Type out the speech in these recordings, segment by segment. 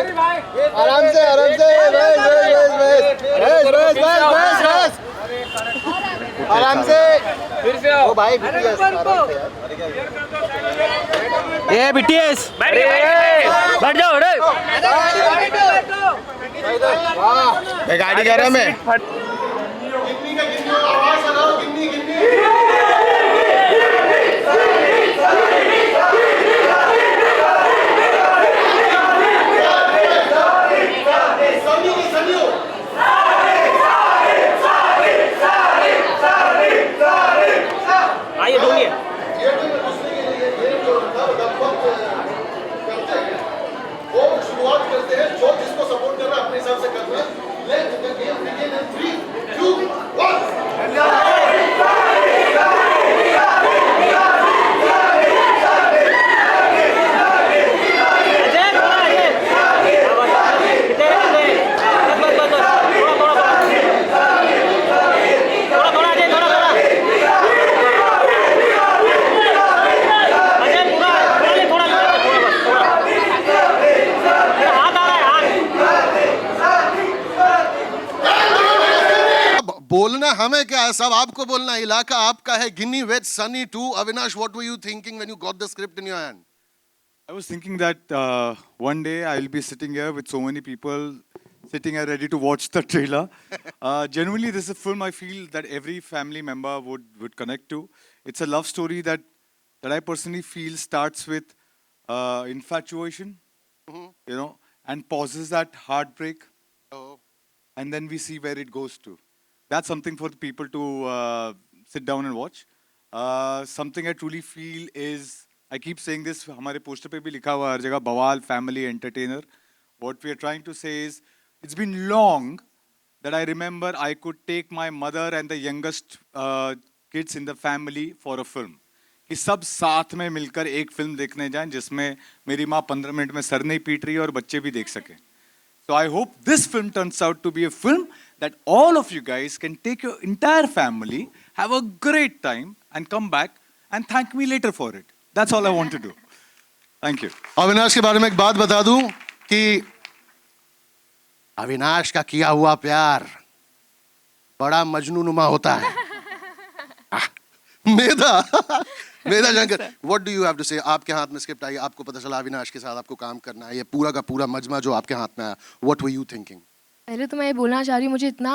आराम से बस आराम से फिर से आओ भाई BTS ये BTS बैठ जाओ मैं गाड़ी जा रहा मैं आइए ढूंढिए शुरुआत करते हैं जो जिसको सपोर्ट कर रहा है अपने हिसाब से करना है let the game begin in 3 2 बोलना हमें क्या है, सब आपको बोलना है, इलाका आपका है। गिन्नी with Sunny 2. Avinash, what were you thinking when you got the script in your hand? I was thinking that one day I'll be sitting here with so many people sitting here ready to watch the trailer. Genuinely, this is a film I feel that every family member would connect to. It's a love story that I personally feel starts with infatuation, you know, and pauses at heartbreak, and then we see where it goes to. That's something for the people to sit down and watch. Something I truly feel is, I keep saying this, हमारे poster पे भी लिखा हुआ है हर जगह, बवाल family entertainer. What we are trying to say is, it's been long that I remember I could take my mother and the youngest kids in the family for a film. कि सब साथ में मिलकर एक फिल्म देखने जाएं जिसमें मेरी माँ 15 मिनट में सर नहीं पीट रही है और बच्चे भी देख सकें. So I hope this film turns out to be a film that all of you guys can take your entire family, have a great time, and come back and thank me later for it. That's all I want to do. Thank you. Avinash के बारे में एक बात बता दूं कि अविनाश का किया हुआ प्यार बड़ा मजनूनुमा होता है. मेधा Shankar, what do you have to say? आपके हाथ में स्क्रिप्ट आई, आपको पता चला अविनाश के साथ आपको काम करना है, ये पूरा का पूरा मजमा जो आपके हाथ में आया, what were you thinking? पहले तो मैं ये बोलना चाह रही हूँ, मुझे इतना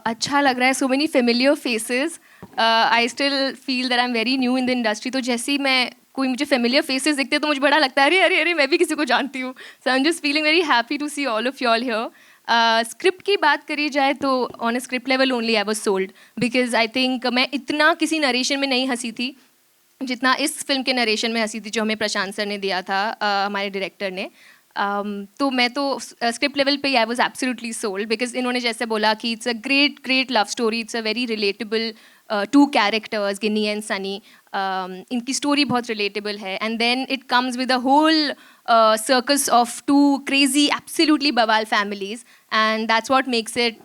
अच्छा लग रहा है, so many familiar faces. I still feel that I am very new in the industry. तो जैसे ही मैं कोई मुझे फेमिलियर फेसेस दिखते हैं तो मुझे बड़ा लगता है अरे अरे अरे मैं भी किसी को जानती हूँ. So I am just feeling very happy to see all of you all here. Script की बात करी जाए तो on a script level only I was sold, because I think मैं इतना किसी नरेशन में नहीं हंसी थी जितना इस फिल्म के नरेशन में हंसी थी जो हमें प्रशांत सर ने दिया था, हमारे डायरेक्टर ने. तो मैं तो स्क्रिप्ट लेवल पे I was absolutely sold, because इन्होंने जैसे बोला कि it's a great love story, it's a very relatable to characters Ginni and Sunny. इनकी स्टोरी बहुत रिलेटेबल है, and then it comes with a whole circus of two crazy, absolutely Bawal families, and that's what makes it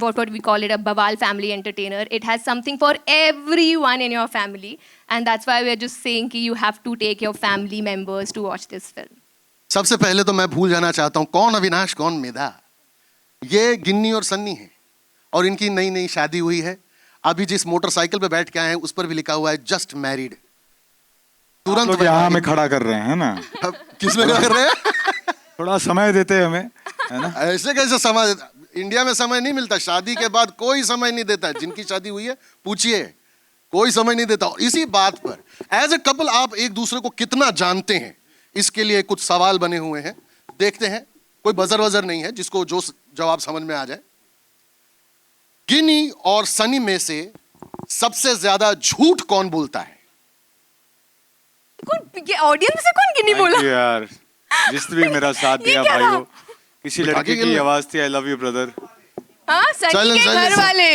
what we call it a Bawal family entertainer. It has something for everyone in your family, and that's why we're just saying कि you have to take your family members to watch this film. सबसे पहले तो मैं भूल जाना चाहता हूँ कौन अविनाश कौन मेधा. ये गिन्नी और सन्नी है और इनकी नई नई शादी हुई है. अभी जिस मोटरसाइकिल पे बैठ के आए हैं उस पर भी लिखा हुआ है जस्ट मैरिड. तुरंत यहाँ हमें खड़ा कर रहे हैं ना. किस में खड़ा कर रहे हैं? थोड़ा समय देते हैं हमें, है ना. ऐसे कैसे समय देता? इंडिया में समय नहीं मिलता, शादी के बाद कोई समय नहीं देता है. जिनकी शादी हुई है पूछिए, कोई समय नहीं देता. और इसी बात पर एज ए कपल आप एक दूसरे को कितना जानते हैं, इसके लिए कुछ सवाल बने हुए हैं. देखते हैं, कोई बजर वजर नहीं है, जिसको जो जवाब समझ में आ जाए. गिन्नी और सनी में से सबसे ज्यादा झूठ कौन बोलता है? ये ऑडियंस से कौन गिन्नी बोला? यार, जिसने भी मेरा साथ दिया भाइयों. किसी लड़के की आवाज थी, आई लव यू ब्रदर. हाँ, सनी के घर वाले.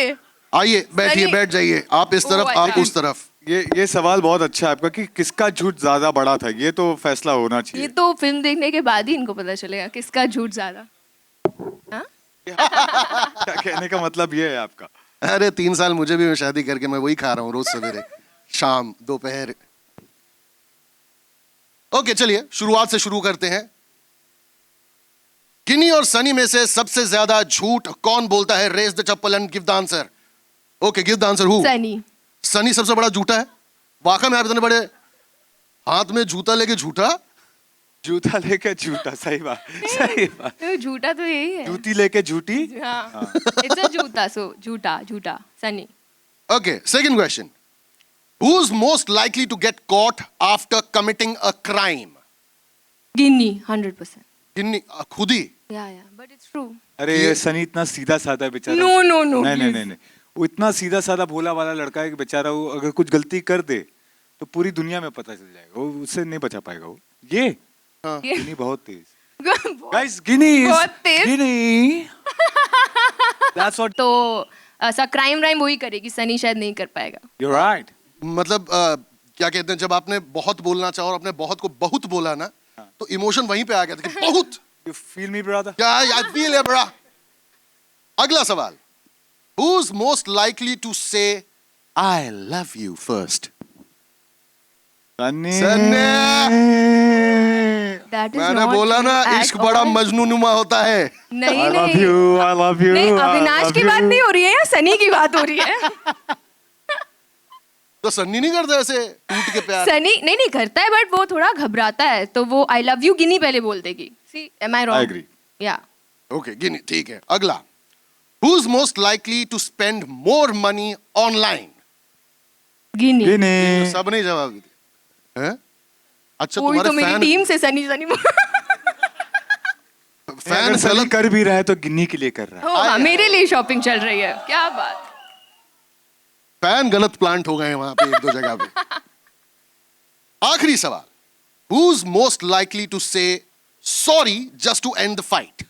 आइए बैठिए, बैठ जाइए. आप इस तरफ, आप उस तरफ. ये सवाल बहुत अच्छा है आपका कि किसका झूठ ज्यादा बड़ा था. ये तो फैसला होना चाहिए. ये तो फिल्म देखने के बाद ही इनको पता चलेगा किसका झूठ ज्यादा. क्या कहने का मतलब ये है आपका? अरे 3 साल मुझे भी शादी करके मैं वही खा रहा हूँ रोज सवेरे शाम दोपहर. ओके चलिए शुरुआत से शुरू करते हैं. गिनी और सनी में से सबसे ज्यादा झूठ कौन बोलता है? Raise the chappal and give the answer. Okay, give the answer. Who? Sunny. Sunny सबसे बड़ा झूठा है. वाकई में आप इतने बड़े हाथ में जूता लेके झूठा. जूता लेके झूठा, सही बात, सही बात. तो झूठा तो यही है. जूती लेके झूठी. हाँ. It's a झूठा, so झूठा. Sunny. Okay, second question. Who's most likely to get caught after committing a crime? गिन्नी 100%. गिन्नी खुद ही. Yeah, but it's true. अरे ये सनी इतना सीधा साधा है बेचारा. No, नहीं please. नहीं नहीं, वो इतना सीधा साधा भोला वाला लड़का है कि बेचारा वो अगर कुछ गलती कर दे तो पूरी दुनिया में पता चल जाएगा, वो उससे नहीं बचा पाएगा वो. ये गिनी बहुत तेज. गाइस, गिनी बहुत तेज. गिनी. That's what. तो ऐसा क्राइम वही करेगी, सनी शायद नहीं कर पाएगा. You're right. मतलब क्या कहते हैं, जब आपने बहुत बोलना चाहा और आपने बहुत को बहुत बोला ना, तो इमोशन वहीं पे आ गया था कि बहुत. You feel me, brother? क्या I feel it, bro. अगला सवाल. Who's most likely to say I love you first? Sunny. That is मैंने not बोला ना, true at इश्क बड़ा all. मजनूनुमा होता है. नहीं I love नहीं. you, I love you. नहीं, I अविनाश love की you. बात नहीं हो रही है या सनी की बात हो रही है. तो सन्नी नहीं करता ऐसे टूट के प्यार. सनी नहीं करता है, बट वो थोड़ा घबराता है, तो वो आई लव यू गिनी पहले बोल देगी. See, am I wrong? I agree. Yeah. Okay, गिनी ठीक है. अगला. Who's most likely to spend more money online? गिनी. गिनी. सब नहीं जवाब दिए हैं. अच्छा, कोई तो तुम्हारे मेरी फैन टीम से सनी फैन अगर सनी गलत कर भी रहा है तो गिन्नी के लिए कर रहा है. हाँ, मेरे लिए शॉपिंग चल रही है. क्या बात. फैन गलत प्लांट हो गए हैं वहां पे एक दो जगह पे. आखिरी सवाल. Who's most likely to say sorry just to end the fight?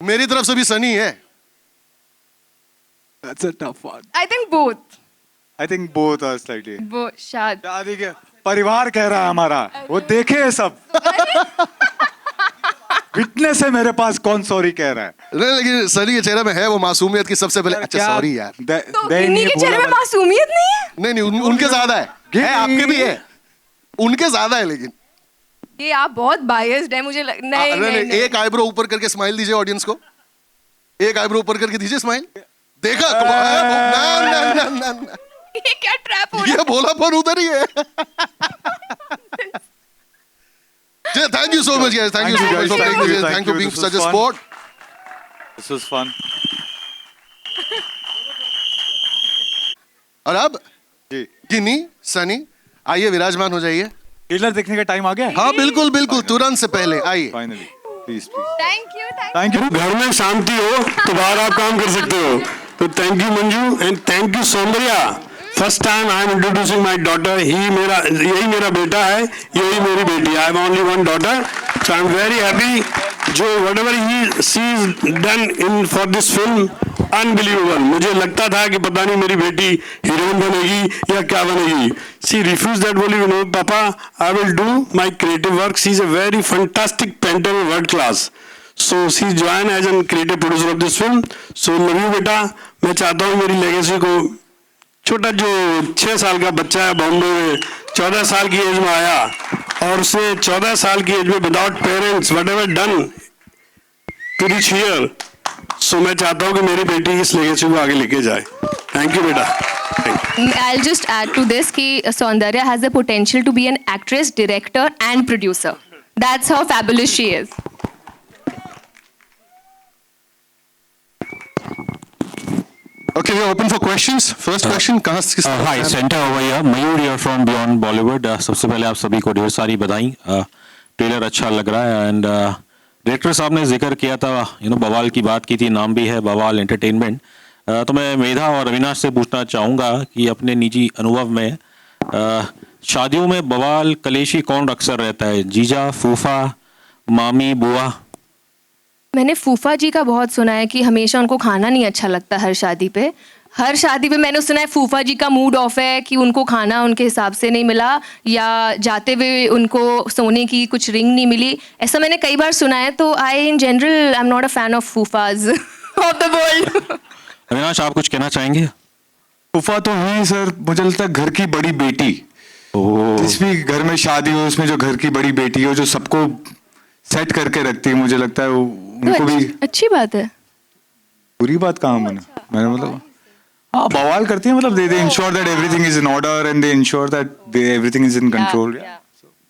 मेरी तरफ से भी सनी है. That's a tough one. I think both. I think both are slightly. वो शायद. शादी के परिवार कह रहा है हमारा, वो देखे है सब. विटनेस है मेरे पास, कौन सॉरी कह रहा है. नहीं, लेकिन सनी के चेहरे में है वो मासूमियत की सबसे पहले. अच्छा, सॉरी यार. तो गिनी के चेहरे में मासूमियत नहीं है. नहीं नहीं, उनके ज्यादा है. आपके भी है, उनके ज्यादा है. लेकिन ये आप बहुत बायस्ड है, मुझे नहीं. एक आईब्रो ऊपर करके स्माइल दीजिए ऑडियंस को. एक आईब्रो ऊपर करके दीजिए स्माइल. देखा? ना, ना, ना, ना. ये क्या ट्रैप हो रहा ये भोलापन उधर ही है. Thank you so much, guys. Thank you so much for playing this game. Thank you for being such a sport. This was fun. और अब जी, गिनी, सनी, आइए विराजमान हो जाइए. ट्रेलर देखने का टाइम आ गया. हाँ बिल्कुल बिल्कुल, तुरंत से पहले आइए. Finally, please please. Thank you. Thank you. घर में शांति हो तो बाहर आप काम कर सकते हो. तो thank you Manju and thank you Soundarya. First time I am introducing my daughter. यही मेरा बेटा है, यही मेरी बेटी. I have only one daughter, so I am very happy. जो whatever he she is done in for this film, unbelievable. मुझे लगता था कि पता नहीं मेरी बेटी हीरोइन बनेगी या क्या बनेगी. She refuse that. बोली no papa, I will do my creative work. She is a very fantastic painter, world class. So she joined as a creative producer of this film. So love you बेटा. मैं चाहता हूँ मेरी legacy को, छोटा जो 6 साल का बच्चा है बॉम्बे में, 14 साल की एज में आया और उसने 14 साल की एज में without parents whatever done to reach here. So मैं चाहता हूँ कि मेरी बेटी इस लेगेसी को आगे लेके जाए. Thank you बेटा. I'll just add to this कि Saundarya has the potential to be an actress, director and producer. That's how fabulous she is. Okay, we are open for questions. First question, कहाँ से? Hi, centre over here. Mayur here from beyond Bollywood. सबसे पहले आप सभी को ढेर सारी बधाई. ट्रेलर अच्छा लग रहा है एंड डायरेक्टर साहब ने जिक्र किया था, बवाल की बात की थी, नाम भी है बवाल एंटरटेनमेंट. तो मैं मेधा और अविनाश से पूछना चाहूँगा कि अपने निजी अनुभव में शादियों में बवाल कलेशी कौन अक्सर रहता है? जीजा, फूफा, मामी, बुआ? मैंने फूफा जी का बहुत सुना है कि हमेशा उनको खाना नहीं अच्छा लगता. हर शादी पे मैंने सुना है फूफा जी का मूड ऑफ है कि उनको खाना उनके हिसाब से नहीं मिला या जाते हुए उनको सोने की कुछ रिंग नहीं मिली. ऐसा मैंने कई बार सुना है. तो I in general I am not a fan of phuphas of the world. Avinash, आप कुछ कहना चाहेंगे? फूफा तो नहीं सर, मुझे लगता है घर की बड़ी बेटी. जिस भी घर में शादी हो उसमें जो घर की बड़ी बेटी हो, जो सबको सेट करके रखती है, मुझे लगता है उनको भी अच्छी बात है। बुरी बात कहा मैंने मतलब हाँ बवाल करती है, मतलब दे ensure that everything is in order and they ensure that everything is in control.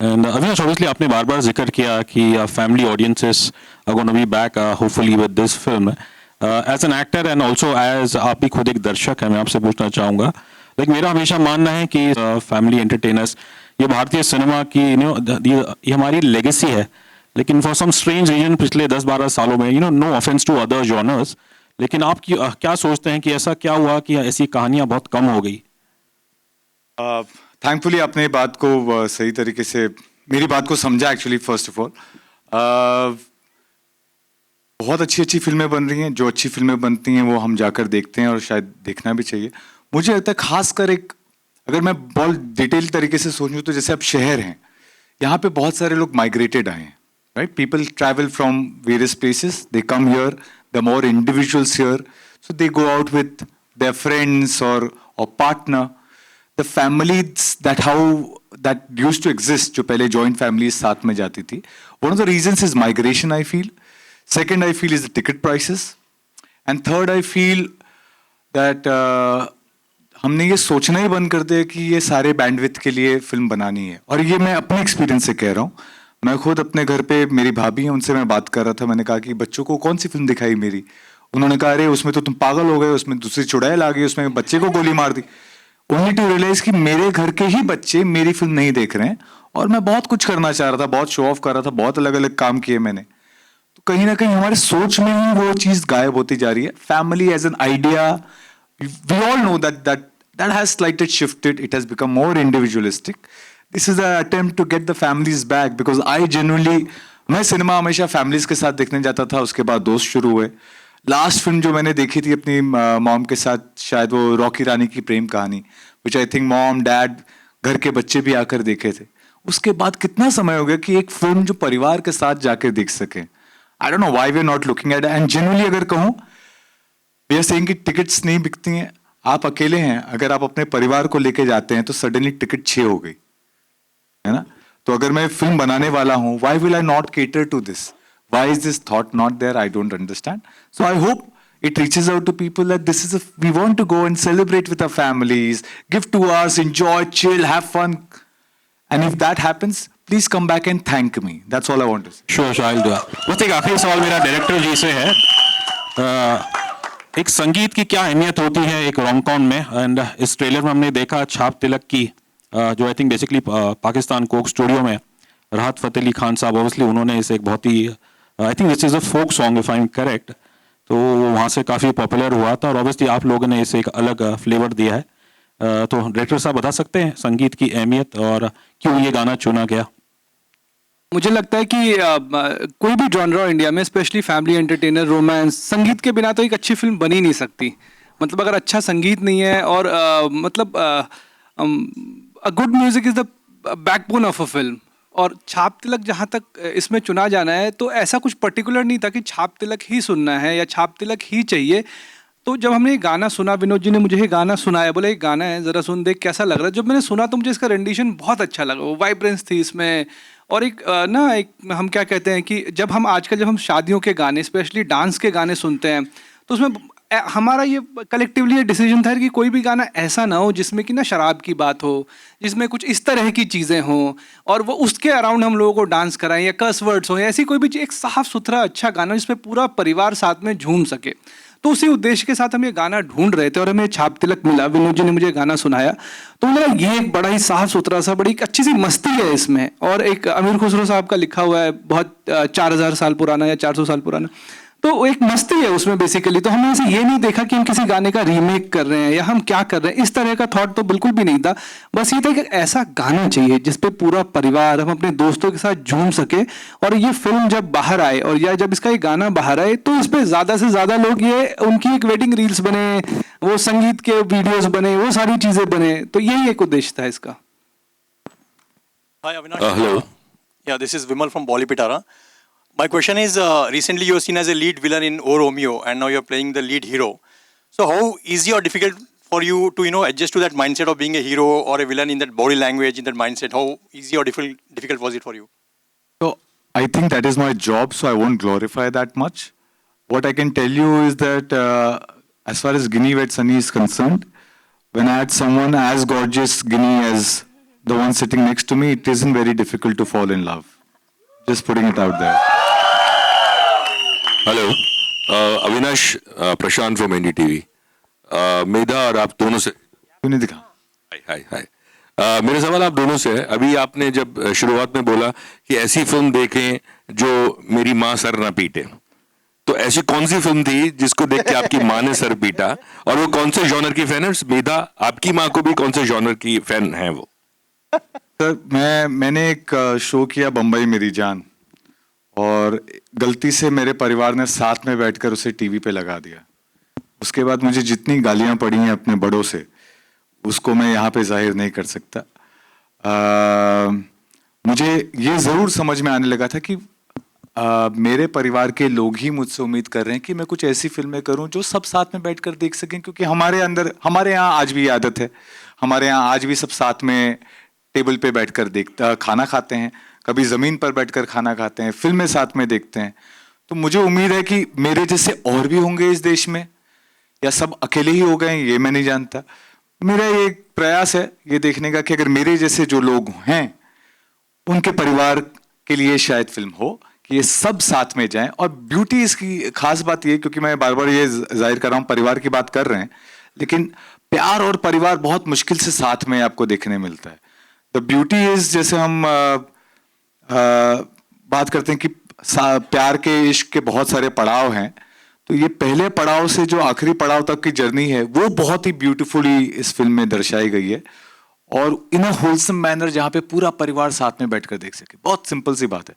And Avinash, obviously आपने बार बार जिक्र किया कि family audiences are going to be back hopefully with this film. As an actor and also as आप भी खुद एक दर्शक हैं, मैं आपसे पूछना चाहूँगा, लेकिन मेरा हमेशा मानना है कि फैमिली एंटरटेनर्स ये भारतीय सिनेमा की ये हमारी लेगेसी है, लेकिन फॉर सम स्ट्रेंज रीजन पिछले 10-12 सालों में no offence to other genres, लेकिन आप क्या सोचते हैं कि ऐसा क्या हुआ कि ऐसी कहानियाँ बहुत कम हो गई? थैंकफुली आपने बात को सही तरीके से मेरी बात को समझा। एक्चुअली फर्स्ट ऑफ ऑल बहुत अच्छी अच्छी फिल्में बन रही हैं, जो अच्छी फिल्में बनती हैं वो हम जाकर देखते हैं और शायद देखना भी चाहिए। मुझे लगता है खासकर एक अगर मैं बहुत डिटेल तरीके से सोचूं तो जैसे अब शहर हैं, यहाँ पे बहुत सारे लोग माइग्रेटेड आए हैं, right? People travel from various places, they come here, the more individuals here, so they go out with their friends और partner. The families that used to exist, जो पहले joint families साथ में जाती थी, one of the reasons is migration, I feel. Second, I feel is the ticket prices. And third, I feel that हमने ये सोचना ही बंद कर दिया कि ये सारे बैंडविड्थ के लिए फिल्म बनानी है। और ये मैं अपने एक्सपीरियंस से कह रहा हूँ, मैं खुद अपने घर पे मेरी भाभी हैं, उनसे मैं बात कर रहा था, मैंने कहा कि बच्चों को कौन सी फिल्म दिखाई मेरी? उन्होंने कहा अरे उसमें तो तुम पागल हो गए, उसमें दूसरी चुड़ैल आ गई, उसमें बच्चे को गोली मार दी। ओनली टू रियलाइज कि मेरे घर के ही बच्चे मेरी फिल्म नहीं देख रहे हैं और मैं बहुत कुछ करना चाह रहा था, बहुत शो ऑफ कर रहा था, बहुत अलग अलग काम किए मैंने, तो कहीं ना कहीं हमारे सोच में ही वो चीज गायब होती जा रही है। Family as an idea, we all know that has slightly shifted, it has become more individualistic. This is a attempt to get the families back, because I genuinely मैं सिनेमा हमेशा फैमिलीज के साथ देखने जाता था, उसके बाद दोस्त शुरू हुए। लास्ट फिल्म जो मैंने देखी थी अपनी मॉम के साथ, शायद वो रॉकी रानी की प्रेम कहानी, विच आई थिंक मॉम डैड घर के बच्चे भी आकर देखे थे। उसके बाद कितना समय हो गया कि एक फिल्म जो परिवार के साथ जाकर देख सके। I don't know why we are not looking at, and generally अगर कहूँ वी आर सेइंग कि टिकट्स नहीं बिकती हैं, आप अकेले हैं, अगर आप अपने परिवार को लेके जाते हैं तो सडनली टिकट 6 हो गई, है ना? तो अगर मैं फिल्म बनाने वाला हूँ, why will I not cater to this? Why is this thought not there? I don't understand. So I hope it reaches out to people that this is we want to go and celebrate with our families, give 2 hours, enjoy, chill, have fun. And if that happens, please come back and thank me. That's all I want to say. Sure, I'll do that. बस एक आखिरी सवाल मेरा director जी से है। एक संगीत की क्या अहमियत होती है एक रोम-कॉम में? एंड इस ट्रेलर में हमने देखा छाप तिलक की, जो I think basically Pakistan Coke studio में राहत फ़तेह अली खान साहब, ऑब्वियसली उन्होंने इसे एक बहुत ही I think this is a folk song if I am correct, तो वहाँ से काफ़ी पॉपुलर हुआ था और ऑब्वियसली आप लोगों ने इसे एक अलग फ्लेवर दिया है। तो डायरेक्टर साहब बता सकते हैं संगीत की अहमियत और क्यों ये गाना चुना गया? मुझे लगता है कि कोई भी जॉनरा इंडिया में, स्पेशली फैमिली एंटरटेनर, रोमांस, संगीत के बिना तो एक अच्छी फिल्म बन ही नहीं सकती। मतलब अगर अच्छा संगीत नहीं है और मतलब a good music is the backbone of a film. और छाप तिलक जहाँ तक इसमें चुना जाना है, तो ऐसा कुछ पर्टिकुलर नहीं था कि छाप तिलक ही सुनना है या छाप तिलक ही चाहिए। तो जब हमने ये गाना सुना, विनोद जी ने मुझे ये गाना सुनाया, बोले एक गाना है, ज़रा सुन देख कैसा लग रहा है। जब मैंने सुना तो मुझे इसका रेंडिशन बहुत अच्छा लगा, वो वाइब्रेंस थी इसमें। और एक एक हम क्या कहते हैं कि जब हम शादियों के गाने, स्पेशली डांस के गाने सुनते हैं, तो उसमें हमारा ये कलेक्टिवली ये डिसीजन था कि कोई भी गाना ऐसा ना हो जिसमें कि ना शराब की बात हो, जिसमें कुछ इस तरह की चीज़ें हों और वो उसके अराउंड हम लोगों को डांस कराएं, या कर्स वर्ड्स हो, या ऐसी कोई भी चीज़, एक साफ सुथरा अच्छा गाना जिसमें पूरा परिवार साथ में झूम सके। तो उसी उद्देश्य के साथ हम ये गाना ढूंढ रहे थे और हमें छाप तिलक मिला। विनोद जी ने मुझे गाना सुनाया तो मुझे लगा ये एक बड़ा ही साफ सुथरा सा, बड़ी एक अच्छी सी मस्ती है इसमें। और एक अमीर खुसरो साहब का लिखा हुआ है, बहुत 4000 साल पुराना या 400 साल पुराना, तो एक मस्ती है उसमें बेसिकली। तो हमने इसे ये नहीं देखा कि हम किसी गाने का रीमेक कर रहे हैं या हम क्या कर रहे हैं, इस तरह का थॉट तो बिल्कुल भी नहीं था। बस ये था कि ऐसा गाना चाहिए जिस पे पूरा परिवार, हम अपने दोस्तों के साथ झूम सके। और ये फिल्म जब बाहर आए और या जब इसका ये गाना बाहर आए तो इस पे ज़्यादा से ज़्यादा लोग, ये उनकी एक वेडिंग रील्स बने, वो संगीत के वीडियोज़ बने, वो सारी चीज़ें बने। तो यही एक उद्देश्य था इसका। Hi Avinash. Hello. Yeah, this is Vimal from Bolly Pitara. My question is, recently you were seen as a lead villain in O Romeo, and now you're playing the lead hero. So how easy or difficult for you to, adjust to that mindset of being a hero or a villain in that body language, in that mindset? How easy or difficult was it for you? तो I think that is my job, so I won't glorify that much. What I can tell you is that as far as Ginny Wed Sunny is concerned, when I had someone as gorgeous Ginny as the one sitting next to me, it isn't very difficult to fall in love. Just putting it out there. Hello Avinash Prashant from NDTV Medha और आप दोनों से तूने दिखा हाय हाय हाय मेरा सवाल आप दोनों से है अभी आपने जब शुरुआत में बोला कि ऐसी फिल्म देखें जो मेरी माँ सर ना पीटे तो ऐसी कौन सी फिल्म थी जिसको देख के आपकी माँ ने सर पीटा और वो कौन से जॉनर की फैन है मेधा आपकी माँ को भी कौन से जॉनर की फैन है वो सर मैंने एक शो किया बम्बई मेरी जान और गलती से मेरे परिवार ने साथ में बैठकर उसे टीवी पे लगा दिया। उसके बाद मुझे जितनी गालियां पड़ी हैं अपने बड़ों से उसको मैं यहाँ पे जाहिर नहीं कर सकता। मुझे ये ज़रूर समझ में आने लगा था कि मेरे परिवार के लोग ही मुझसे उम्मीद कर रहे हैं कि मैं कुछ ऐसी फिल्में करूं जो सब साथ में बैठकर देख सकें, क्योंकि हमारे यहाँ आज भी आदत है, हमारे यहाँ आज भी सब साथ में टेबल पे बैठकर खाना खाते हैं, कभी ज़मीन पर बैठकर खाना खाते हैं, फिल्में साथ में देखते हैं। तो मुझे उम्मीद है कि मेरे जैसे और भी होंगे इस देश में या सब अकेले ही हो गए ये मैं नहीं जानता। मेरा ये प्रयास है ये देखने का कि अगर मेरे जैसे जो लोग हैं उनके परिवार के लिए शायद फिल्म हो कि ये सब साथ में जाएं। और ब्यूटी इसकी खास बात ये, क्योंकि मैं बार बार ये जाहिर कर रहा हूँ परिवार की बात कर रहे हैं, लेकिन प्यार और परिवार बहुत मुश्किल से साथ में आपको देखने मिलता है। द ब्यूटी इज, जैसे हम बात करते हैं कि प्यार के इश्क के बहुत सारे पड़ाव हैं, तो ये पहले पड़ाव से जो आखिरी पड़ाव तक की जर्नी है वो बहुत ही ब्यूटीफुली इस फिल्म में दर्शाई गई है और इन अ होलसम मैनर जहाँ पे पूरा परिवार साथ में बैठकर देख सके। बहुत सिंपल सी बात है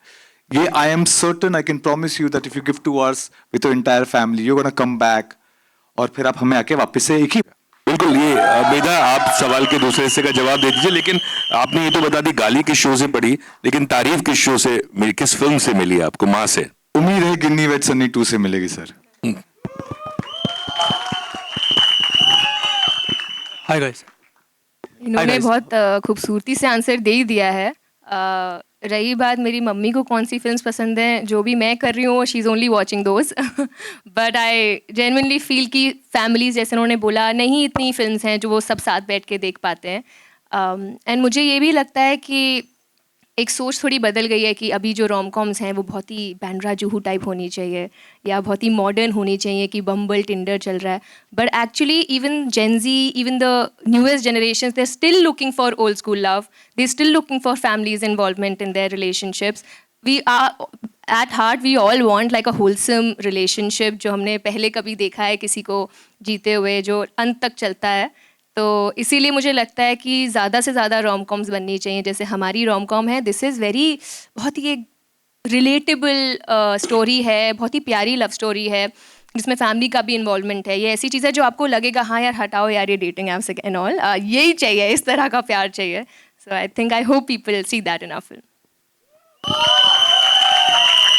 ये। I am certain, I can promise you that if you give 2 hours with your entire family you gonna come back और फिर आप हमें आके वापस से एक ही। बिल्कुल। ये मेधा आप सवाल के दूसरे हिस्से का जवाब दे दीजिए, लेकिन आपने ये तो बता दी गाली किस शो से पड़ी, लेकिन तारीफ किस शो से, किस फिल्म से मिली आपको माँ से? उम्मीद है गिन्नी वेड सन्नी 2 से मिलेगी सर। Hi guys. इन्होंने बहुत खूबसूरती से आंसर दे ही दिया है। रही बात मेरी मम्मी को कौन सी फिल्म्स पसंद हैं, जो भी मैं कर रही हूँ she is only watching those, but I genuinely feel कि फैमिलीज, जैसे उन्होंने बोला, नहीं इतनी फिल्म्स हैं जो वो सब साथ बैठ के देख पाते हैं। एंड मुझे ये भी लगता है कि एक सोच थोड़ी बदल गई है कि अभी जो रोम कॉम्स हैं वो बहुत ही बैंड्रा जूहू टाइप होनी चाहिए या बहुत ही मॉडर्न होनी चाहिए कि बम्बल टिंडर चल रहा है, but actually even Gen Z, even the newest generation, they are still looking for old school love, they are still looking for families involvement in their relationships. We are at heart we all want like a wholesome relationship जो हमने पहले कभी देखा है किसी को जीते हुए, जो अंत तक चलता है। तो इसीलिए मुझे लगता है कि ज़्यादा से ज़्यादा रोम कॉम्स बननी चाहिए, जैसे हमारी रोम कॉम है। दिस इज़ वेरी, बहुत ही एक रिलेटेबल स्टोरी है, बहुत ही प्यारी लव स्टोरी है जिसमें फैमिली का भी इन्वॉल्वमेंट है। ये ऐसी चीज़ है जो आपको लगेगा हाँ यार हटाओ यार ये डेटिंग ऐप्स एंड ऑल, यही चाहिए, इस तरह का प्यार चाहिए। So I think, I hope people see that in our film.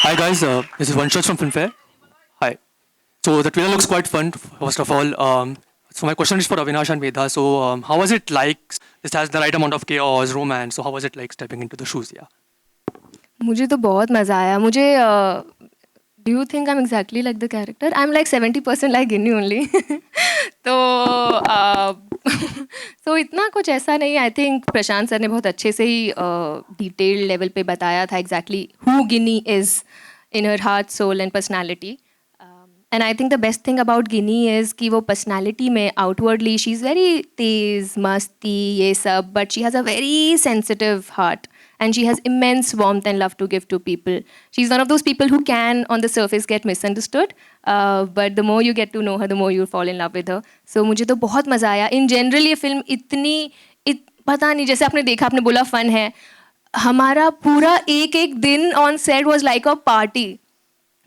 Hi guys, this is Vanshaj from Filmfare. Hi. So the trailer looks quite fun. First of all, so my question is for Avinash and Medha. So how was it like? This has the right amount of chaos, romance. So how was it like stepping into the shoes? Yeah. मुझे तो बहुत मज़ा आया। मुझे do you think I am exactly like the character? I am like 70% like Ginni only. तो इतना कुछ ऐसा नहीं। आई थिंक प्रशांत सर ने बहुत अच्छे से ही डिटेल लेवल पे बताया था exactly who Ginni is in her heart, soul and personality. And I think the best thing about Ginni is कि वो पर्सनैलिटी में आउटवर्डली शी इज़ वेरी तेज़, मस्ती, ये सब, but she has a very sensitive heart and she has immense warmth and love to give to people. She's one of those people who can on the surface get misunderstood, but the more you get to know her, the more you fall in love with her. So मुझे तो बहुत मज़ा आया। In general ये film पता नहीं, जैसे आपने देखा, आपने बोला फन है, हमारा पूरा एक दिन on set was like a party.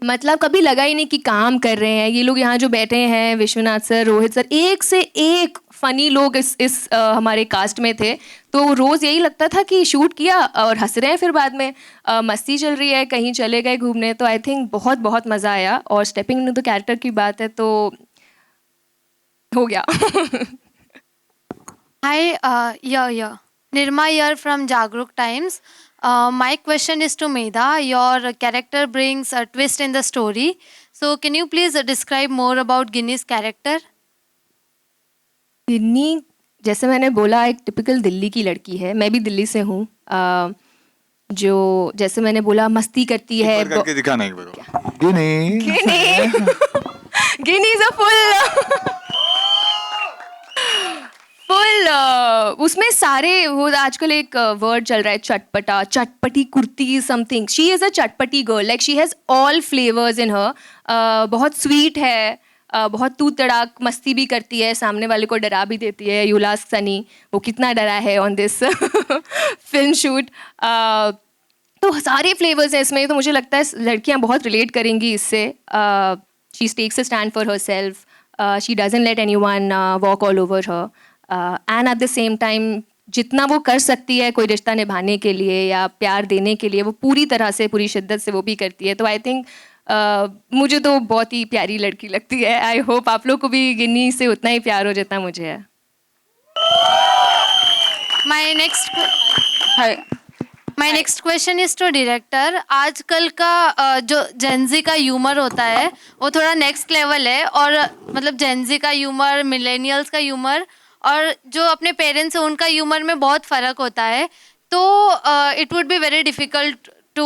मतलब कभी लगा ही नहीं कि काम कर रहे हैं। ये लोग यहाँ जो बैठे हैं, विश्वनाथ सर, रोहित सर, एक से एक फ़नी लोग इस हमारे कास्ट में थे। तो रोज़ यही लगता था कि शूट किया और हंस रहे हैं, फिर बाद में मस्ती चल रही है, कहीं चले गए घूमने। तो आई थिंक बहुत बहुत मज़ा आया। और स्टेपिंग इनटू द कैरेक्टर की बात है तो हो गया। Hi, yeah. Nirma here from Jagruk Times. My question is to Medha. Your character brings a twist in the story. So can you please describe more about Ginny's character? गिन्नी, जैसे मैंने बोला, एक टिपिकल दिल्ली की लड़की है. मैं भी दिल्ली से हूँ. जो जैसे मैंने बोला मस्ती करती है. एक बार करके दिखाना एक बार. गिनी. गिनी इज अ फुल उसमें सारे वो आजकल एक वर्ड चल रहा है चटपटा, चटपटी kurti something. She is a chatpati girl. Like she has all flavours in her. बहुत स्वीट है, बहुत तू तड़ाक मस्ती भी करती है, सामने वाले को डरा भी देती है. यू लास्क सनी वो कितना डरा है ऑन दिस फिल्म शूट. तो सारे फ्लेवर्स हैं इसमें. तो मुझे लगता है लड़कियां बहुत रिलेट करेंगी इससे. She takes a stand for herself. She doesn't let anyone walk all over her. And at the same time जितना वो कर सकती है कोई रिश्ता निभाने के लिए या प्यार देने के लिए, वो पूरी तरह से, पूरी शिद्दत से वो भी करती है. तो आई थिंक मुझे तो बहुत ही प्यारी लड़की लगती है. आई होप आप लोग को भी गिन्नी से उतना ही प्यार हो जितना मुझे है. My next question is to director. आजकल का जो जेनजी का ह्यूमर होता है वो थोड़ा नेक्स्ट लेवल है. और मतलब जेनजी का ह्यूमर, मिलेनियल्स का ह्यूमर और जो अपने पेरेंट्स हैं उनका ह्यूमर में बहुत फ़र्क होता है. तो it would be very difficult to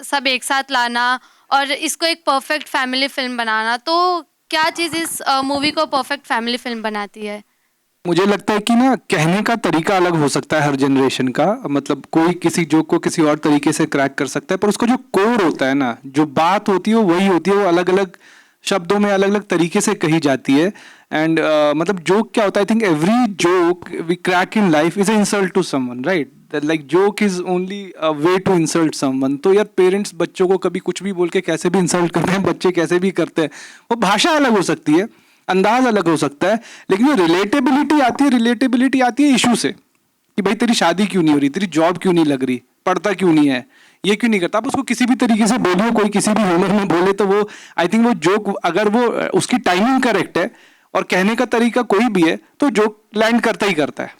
सब एक साथ लाना और इसको एक परफेक्ट फैमिली फिल्म बनाना. तो क्या चीज़ इस मूवी को परफेक्ट फैमिली फिल्म बनाती है? मुझे लगता है कि ना कहने का तरीका अलग हो सकता है हर जनरेशन का. मतलब कोई किसी जोक को किसी और तरीके से क्रैक कर सकता है, पर उसका जो कोर होता है ना, जो बात होती है वो वही होती है. वो अलग अलग शब्दों में अलग अलग तरीके से कही जाती है. एंड मतलब जोक क्या होता है, I think every joke we crack in life is a insult to someone, right? Like joke is only a way to insult someone. तो यार पेरेंट्स बच्चों को कभी कुछ भी बोल के कैसे भी इंसल्ट करते हैं, बच्चे कैसे भी करते हैं. वो भाषा अलग हो सकती है, अंदाज अलग हो सकता है, लेकिन जो रिलेटेबिलिटी आती है इशू से. कि भाई तेरी शादी क्यों नहीं हो रही, तेरी जॉब क्यों नहीं लग रही, पढ़ता क्यों नहीं है, ये क्यों नहीं करता. आप उसको किसी भी तरीके से बोलो, कोई किसी भी हुनर में बोले, तो वो आई थिंक वो जोक अगर वो उसकी टाइमिंग करेक्ट है और कहने का तरीका कोई भी है तो जोक लैंड करता ही करता है.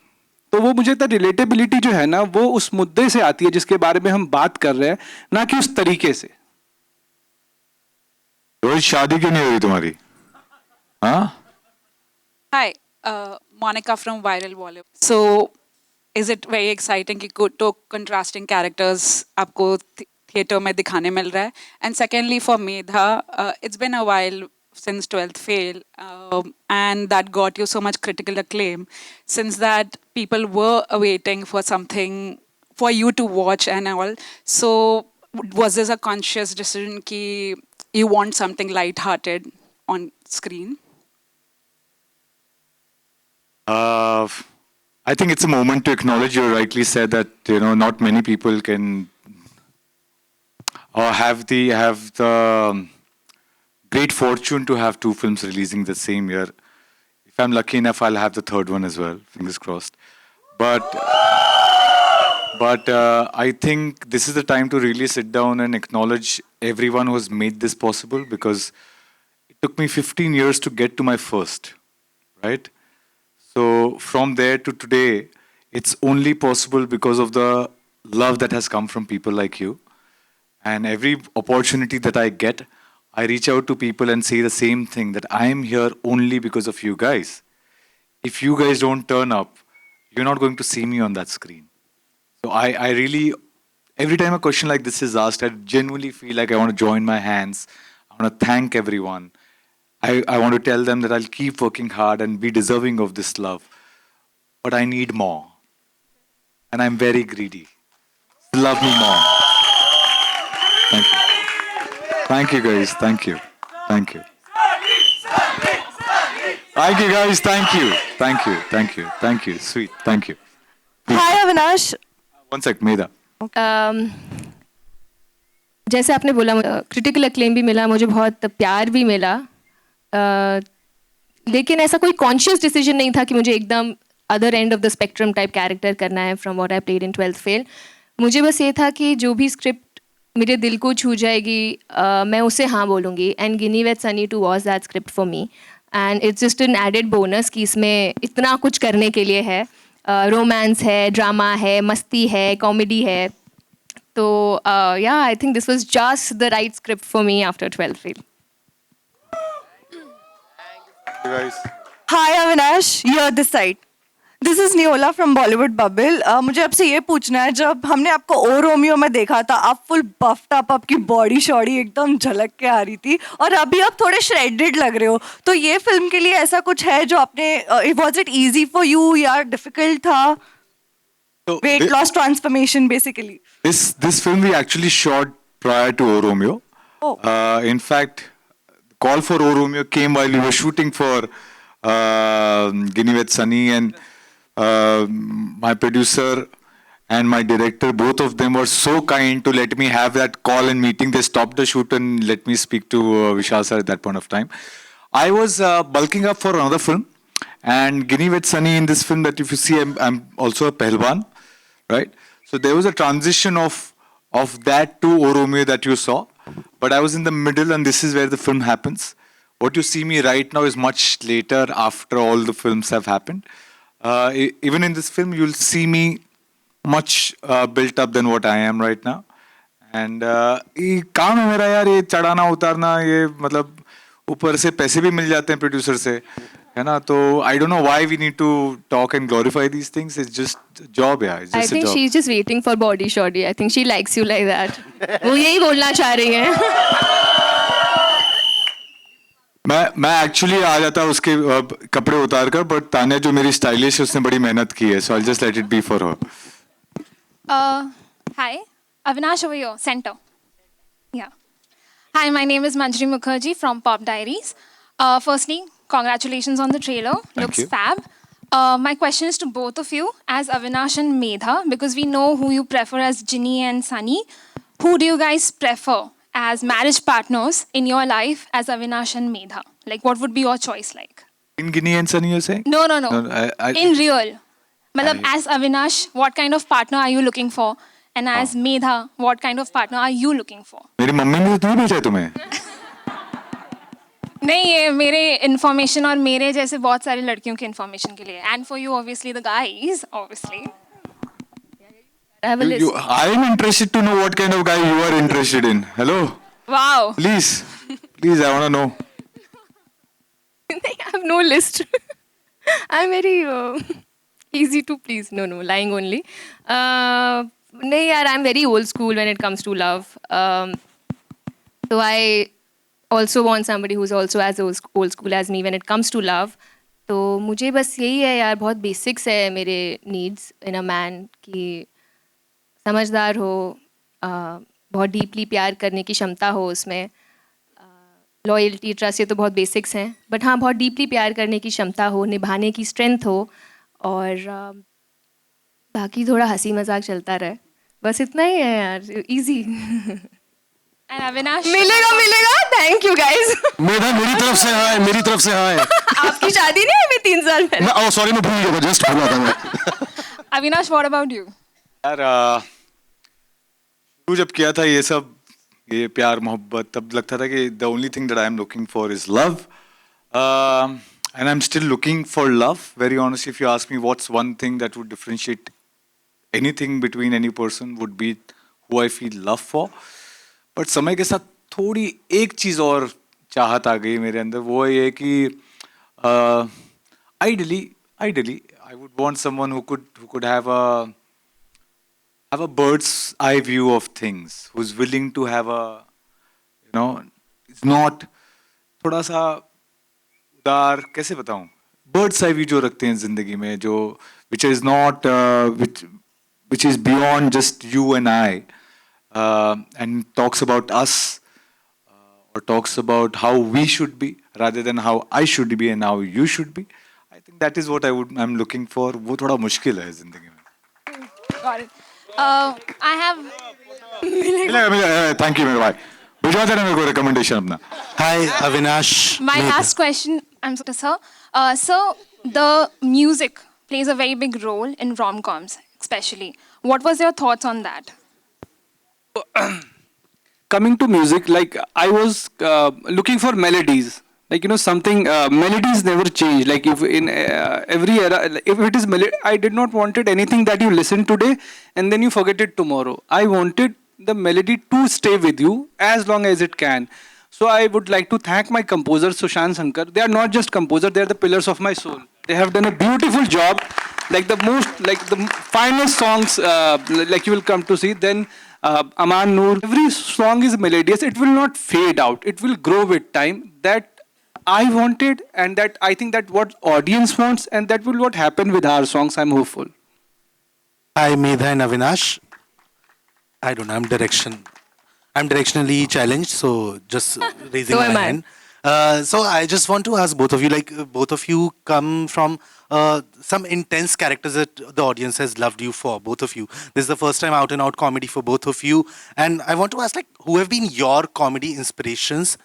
तो वो मुझे लगता है रिलेटेबिलिटी जो है ना वो उस मुद्दे से आती है जिसके बारे में हम बात कर रहे हैं, ना कि उस तरीके से. रोज शादी क्यों नहीं हो रही तुम्हारी? हाँ. Hi, Monica from Viral Bollywood. So, is it very exciting कि two contrasting characters आपको theatre में दिखाने मिल रहा है? And secondly, for Medha, it's been a while since 12th Fail, and that got you so much critical acclaim. Since that, people were awaiting for something for you to watch and all. So, was this a conscious decision कि you want something light-hearted on screen? I think it's a moment to acknowledge. You rightly said that not many people can have the great fortune to have two films releasing the same year. If I'm lucky enough, I'll have the third one as well. Fingers crossed. But I think this is the time to really sit down and acknowledge everyone who has made this possible, because it took me 15 years to get to my first, right? So from there to today, it's only possible because of the love that has come from people like you. And every opportunity that I get, I reach out to people and say the same thing, that I am here only because of you guys. If you guys don't turn up, you're not going to see me on that screen. So I really, every time a question like this is asked, I genuinely feel like I want to join my hands. I want to thank everyone. I want to tell them that I'll keep working hard and be deserving of this love. But I need more. And I'm very greedy. Love me more. Thank you. Thank you guys. Thank you. Thank you. Thank you guys. Thank you. Thank you. Thank you. Thank you. Sweet. Thank you. Hi Avinash. One sec, Medha. जैसे आपने बोला critical acclaim भी मिला, मुझे बहुत प्यार भी मिला. लेकिन ऐसा कोई कॉन्शियस डिसीजन नहीं था कि मुझे एकदम other end of the spectrum type character करना है from what I played in 12th fail. मुझे बस ये था कि जो भी स्क्रिप्ट मेरे दिल को छू जाएगी मैं उसे हाँ बोलूँगी. And Ginni with Sunny too was that script for me, and it's just an added bonus कि इसमें इतना कुछ करने के लिए है. रोमांस है, ड्रामा है, मस्ती है, कॉमेडी है. तो या आई think this was just the right script for me after 12th fail. Hi Avinash, you're this side. This is Neola from Bollywood Bubble. मुझे आपसे ये पूछना है, जब हमने आपको ओ रोमियो में देखा था आप फुल बफ्ड अप, आपकी बॉडी शॉडी एकदम झलक के आ रही थी, और अभी आप थोड़े श्रेडेड लग रहे हो. तो ये फिल्म के लिए ऐसा कुछ है जो आपने, was it easy for you या डिफिकल्ट था? Weight loss transformation basically. This film we actually shot prior to O Romeo. Oh. In fact, call for O Romeo came while we were shooting for Ginny with Sunny, and my producer and my director, both of them were so kind to let me have that call and meeting. They stopped the shoot and let me speak to Vishal sir at that point of time. I was bulking up for another film, and Ginny with Sunny, in this film that if you see, I'm also a Pehlwan, right? So there was a transition of that to O Romeo that you saw, but I was in the middle, and this is where the film happens. What you see me right now is much later, after all the films have happened. Even in this film, you'll see me much built up than what I am right now. And ये काम है मेरा यार, ये चढ़ाना उतारना, ये मतलब ऊपर से पैसे भी मिल जाते हैं प्रोड्यूसर से, है ना? तो I don't know why we need to talk and glorify these things. It's just a job, yeah. It's just I think a job. she's just waiting for body shoddy. I think she likes you like that. वो यही बोलना चाह रही है. मैं actually आ जाता उसके कपड़े उतार कर, बट तान्या जो मेरी स्टाइलिश है उसने बड़ी मेहनत की है, so I'll just let it be for her. Hi, Avinash over here, center. Yeah. Hi, my name is Manjari Mukherjee from Pop Diaries. Firstly, congratulations on the trailer. Looks fab. My question is to both of you, as Avinash and Medha, because we know who you prefer as Ginny and Sunny. Who do you guys prefer as marriage partners in your life as Avinash and Medha? Like, what would be your choice like? In Ginny and Sunny, you're saying? No. I In real. Matlab, as Avinash, what kind of partner are you looking for? And as Medha, what kind of partner are you looking for? मेरी mummy ने तो नहीं भेजा तुम्हें? नहीं, ये मेरे information और मेरे जैसे बहुत सारी लड़कियों के information के लिए. And for you, obviously, the guys, obviously. I have a list. I am interested to know what kind of guy you are interested in. Hello? Wow. Please, I want to know. I have no list. I'm very easy to please. No, lying only. नहीं यार, I'm very old school when it comes to love. So I also want somebody who's also as old school as me when it comes to love. तो मुझे बस यही है यार, बहुत basics है मेरे needs in a man, कि समझदार हो, बहुत डीपली प्यार करने की क्षमता हो उसमें, लॉयल्टी, ट्रस्ट, ये तो बहुत बेसिक्स हैं, बट हाँ बहुत डीपली प्यार करने की क्षमता हो, निभाने की स्ट्रेंथ हो, और बाकी थोड़ा हंसी मजाक चलता रहे, बस इतना ही है यार, इजी. मिलेगा. Thank you guys. मेधा, मेरी तरफ से हाय. आपकी शादी नहीं है 3 साल पहले? ओह सॉरी, मैं भूल गया, जस्ट भूल गया मैं. Avinash, what about you? यार शुरू जब किया था ये सब, ये प्यार मोहब्बत, तब लगता था कि the only thing that I am looking for is love, and I'm still looking for love. Very honestly, if you ask me what's one thing that would differentiate anything between any person, would be who I feel love for. But समय के साथ थोड़ी एक चीज और चाहत आ गई मेरे अंदर, वो ये कि ideally I would want someone who could have a bird's eye view of things, who's willing to have a, it's not थोड़ा सा उदार, कैसे बताऊं, bird's eye view जो रखते हैं जिंदगी में, जो which is not which is beyond just you and I, and talks about us, or talks about how we should be rather than how I should be and how you should be. I think that is what I'm looking for. वो थोड़ा मुश्किल है जिंदगी में. Got it. I have. Thank you मेरे भाई. भिजवा देना मेरे को recommendation अपना. Hi Avinash. My last question, I'm sorry, sir. So the music plays a very big role in rom-coms, especially. What was your thoughts on that? Coming to music, like I was looking for melodies. like something melodies never change. Like if in every era, if it is melody, I did not wanted anything that you listen today and then you forget it tomorrow. I wanted the melody to stay with you as long as it can. So I would like to thank my composer Sushant Shankar. They are not just composer, they are the pillars of my soul. They have done a beautiful job, like the finest songs, like you will come to see. Then Aman Noor, every song is melodious. It will not fade out. It will grow with time. That I wanted, and that I think that what audience wants, and that will what happen with our songs. I'm hopeful. Hi, Medha and Avinash. I don't know. I'm directionally challenged, so just raising So my am I. hand. So I just want to ask both of you, like both of you come from some intense characters that the audience has loved you for, both of you. This is the first time out and out comedy for both of you. And I want to ask, like, who have been your comedy inspirations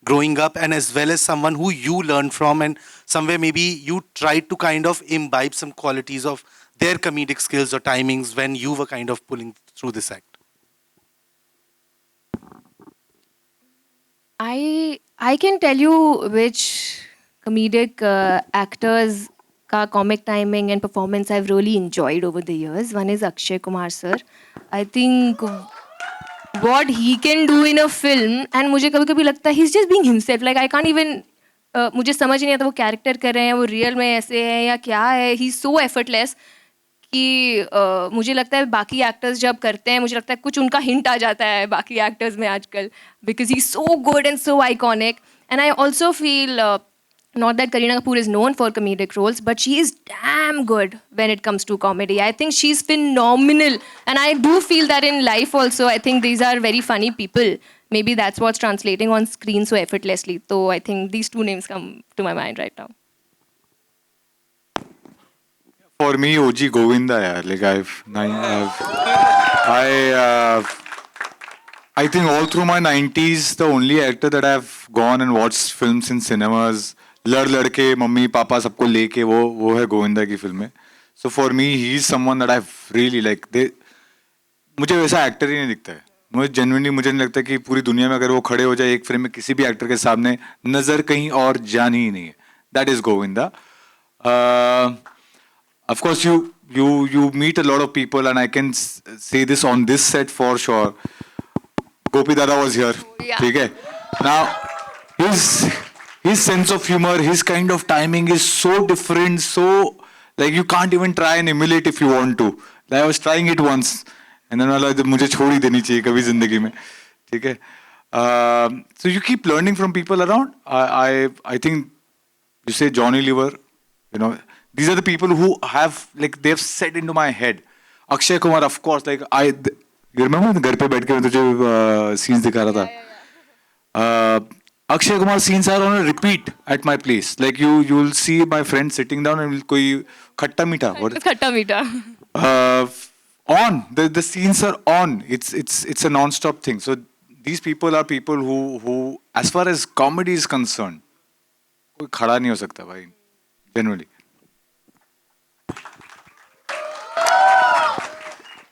growing up, and as well as someone who you learned from, and somewhere maybe you tried to kind of imbibe some qualities of their comedic skills or timings when you were kind of pulling through this act? I can tell you which comedic actors ka comic timing and performance I've really enjoyed over the years. One is Akshay Kumar sir. I think what he can do in a film, and मुझे कभी-कभी लगता है he's just being himself. Like I can't even मुझे समझ नहीं आता वो character कर रहे हैं, वो रियल में ऐसे है या क्या है. He's so effortless कि मुझे लगता है बाकी एक्टर्स जब करते हैं मुझे लगता है कुछ उनका हिंट आ जाता है बाकी एक्टर्स में आजकल, because he so good and so iconic. And I also feel not that Kareena Kapoor is known for comedic roles, but she is damn good when it comes to comedy. I think she's phenomenal, and I do feel that in life also. I think these are very funny people. Maybe that's what's translating on screen so effortlessly. So I think these two names come to my mind right now. For me, OG Govinda, yeah. Like I think all through my 90s, the only actor that I've gone and watched films in cinemas, लड़के mummy papa सबको लेके वो है गोविंदा की फिल्में. So for me, he is someone that I've really like. मुझे वैसा actor ही नहीं दिखता है. मुझे नहीं लगता कि पूरी दुनिया में अगर वो खड़े हो जाए एक फ्रेम में किसी भी एक्टर के सामने, नजर कहीं और जानी ही नहीं है. That is Govinda. Of course, you meet a lot of people, and I can say this on this set for sure. Gopi Dada was here. ठीक है. Now his sense of humor, his kind of timing is so different, so like you can't even try and emulate if you want to. Like I was trying it once, and then I like मुझे छोड़ ही देनी चाहिए कभी जिंदगी में, ठीक है. So you keep learning from people around. I think you say Johnny Lever, you know, these are the people who have like they've set into my head. Akshay Kumar, of course, like you remember घर पे बैठ के मैं तुझे scenes दिखा रहा था. Akshay Kumar scenes are on a repeat at my place. Like you will see my friend sitting down and कोई खट्टा मीठा. What is खट्टा मीठा? On the scenes are on. It's a non-stop thing. So these people are people who as far as comedy is concerned, कोई खड़ा नहीं हो सकता भाई. Generally.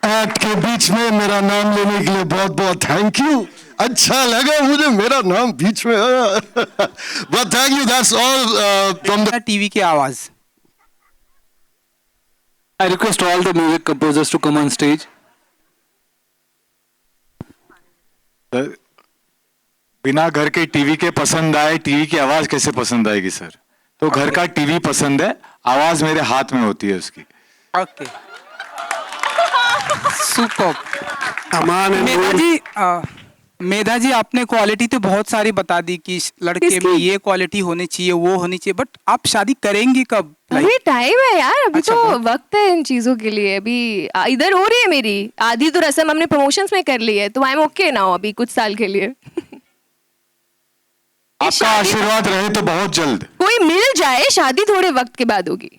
एक्ट के बीच में मेरा नाम लेने के लिए बहुत बहुत थैंक यू. अच्छा लगा मुझे मेरा नाम बीच में. But thank you. That's all from the TV की आवाज. I request all the music composers to come on stage. बिना घर के टीवी के पसंद आए, टीवी की आवाज कैसे पसंद आएगी सर? तो घर का टीवी पसंद है, आवाज मेरे हाथ में होती है उसकी. ओके. सुपर. मेधा जी आपने क्वालिटी तो बहुत सारी बता दी कि लड़के में ये क्वालिटी होनी चाहिए, वो होनी चाहिए, बट आप शादी करेंगी कब? अभी टाइम है यार, अभी तो वक्त है इन चीजों के लिए. अभी इधर हो रही है मेरी आधी तो रस्म हमने प्रमोशंस में कर ली है, तो आई एम ओके नाउ अभी कुछ साल के लिए. आपका आशीर्वाद रहे तो बहुत जल्द कोई मिल जाए, शादी थोड़े वक्त के बाद होगी.